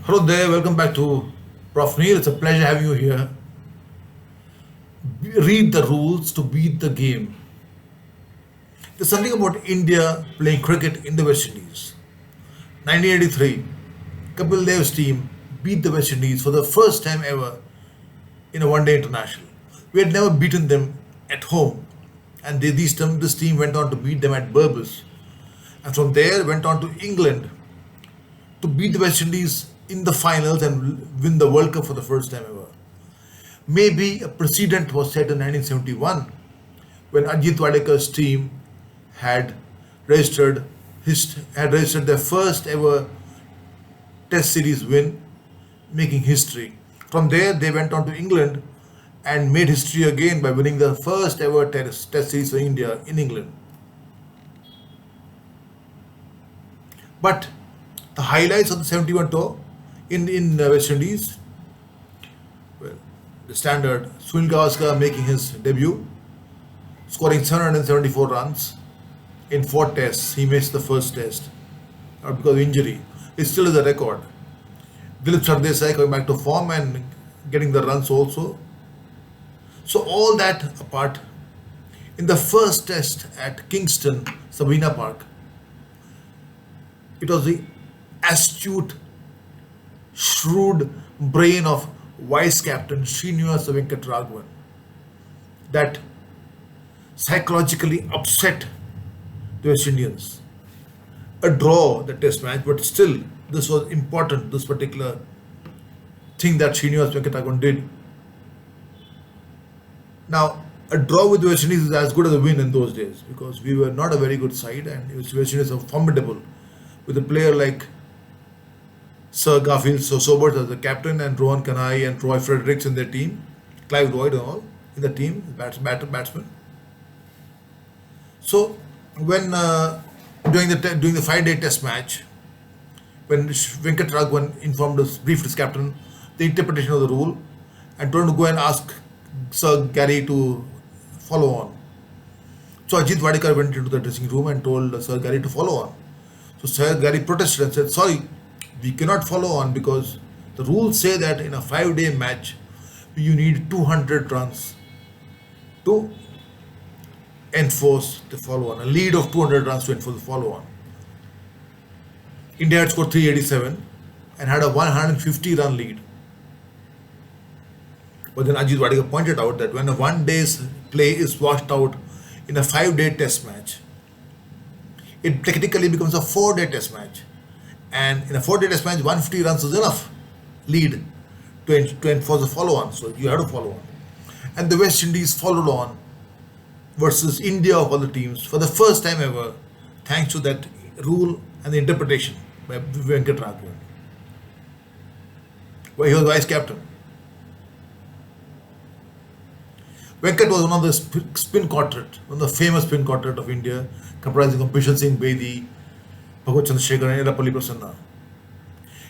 Hello there, welcome back to Profneel. It's a pleasure having you here. Read the rules to beat the game. There's something about India playing cricket in the West Indies. 1983, Kapil Dev's team beat the West Indies for the first time ever in a one day international. We had never beaten them at home, and this team went on to beat them at Berbice. And from there, went on to England to beat the West Indies in the finals and win the World Cup for the first time ever. Maybe a precedent was set in 1971 when Ajitwadekar's team had registered had registered their first ever Test series win, making history. From there, they went on to England and made history again by winning the first ever Test series for India in England. But the highlights of the 71 tour in West Indies, well, the standard Sunilgavaskar making his debut, scoring 774 runs in four tests. He missed the first test because of injury. It still is a record. Dilipsardesai coming back to form and getting the runs also. So all that apart, in the first test at Kingston, Sabina Park, it was the astute, shrewd brain of vice captain Srinvasvenkataghavan that psychologically upset the West Indians. A draw, the test match, but still this was important, this particular thing that Srinivas did. Now, a draw with the West Indies is as good as a win in those days because we were not a very good side and West Indies are formidable with a player like Sir Garfield Sobers as the captain and Rohan Kanhai and Roy Fredericks in their team, Clive Lloyd and all in the team, batsman. So when during the 5 day test match, when Venkatraghavan informed us, briefed his captain the interpretation of the rule and told him to go and ask Sir Gary to follow on. So Ajit Wadekar went into the dressing room and told Sir Gary to follow on. So Sir Gary protested and said, sorry, we cannot follow on because the rules say that in a 5 day match you need 200 runs to enforce the follow on, a lead of 200 runs to enforce the follow on. India had scored 387 and had a 150 run lead. But then Ajit Wadekar pointed out that when a 1 day's play is washed out in a 5 day test match, it technically becomes a 4 day test match. And in a 4 day test match, 150 runs is enough lead to enforce the follow on. So you have to follow on. And the West Indies followed on versus India of all the teams for the first time ever, thanks to that rule and the interpretation by Venkatraghavan. Well, he was vice captain. Venkat was one of the spin quartet, one of the famous spin quartet of India, comprising of Bishan Singh Bedi, Bhagat Chandrasekhar and Edapalli Prasanna.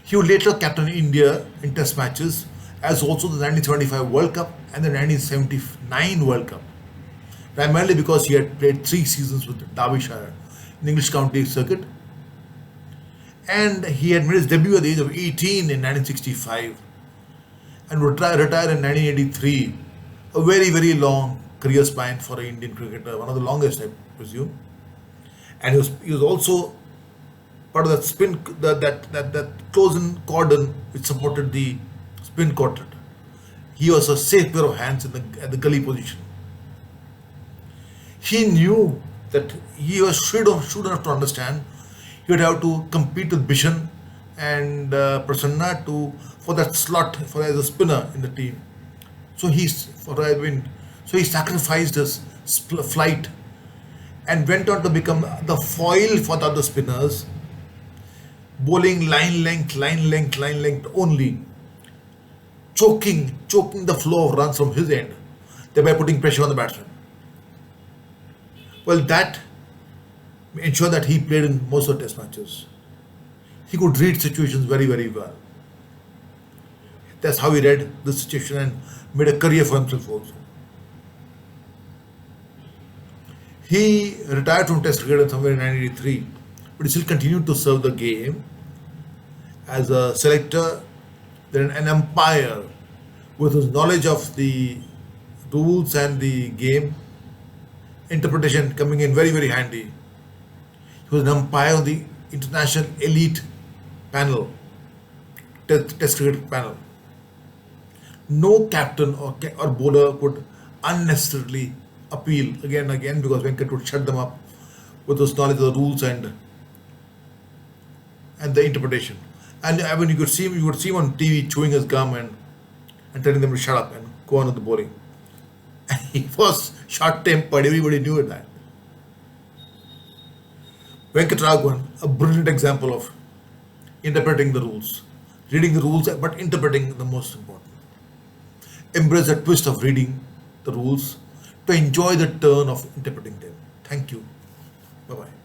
He would later captain India in test matches as also the 1975 World Cup and the 1979 World Cup, primarily because he had played 3 seasons with Derbyshire in English county circuit and he had made his debut at the age of 18 in 1965 and retired in 1983, a very, very long career span for an Indian cricketer, one of the longest, I presume. And he was also part of that spin that close-in cordon which supported the spin quartet. He was a safe pair of hands at the gully position. He knew that he was shrewd enough to understand he would have to compete with Bishan and Prasanna for that slot for as a spinner in the team. So he sacrificed his flight and went on to become the foil for the other spinners, bowling line length only, choking the flow of runs from his end, thereby putting pressure on the batsman. Well, that ensured that he played in most of the test matches. He could read situations very, very well. That's how he read the situation and made a career for himself also. He retired from Test cricket somewhere in 1983, but he still continued to serve the game as a selector, then an umpire with his knowledge of the rules and the game, interpretation coming in very, very handy. He was an umpire on the international elite panel, test cricket panel. No captain or bowler could unnecessarily appeal again and again because Venkat would shut them up with his knowledge of the rules and the interpretation. And I mean, you could see him on TV chewing his gum and telling them to shut up and go on with the bowling. And he was short tempered, everybody knew that. Venkataghavan, a brilliant example of interpreting the rules. Reading the rules, but interpreting the most important. Embrace the twist of reading the rules to enjoy the turn of interpreting them. Thank you. Bye bye.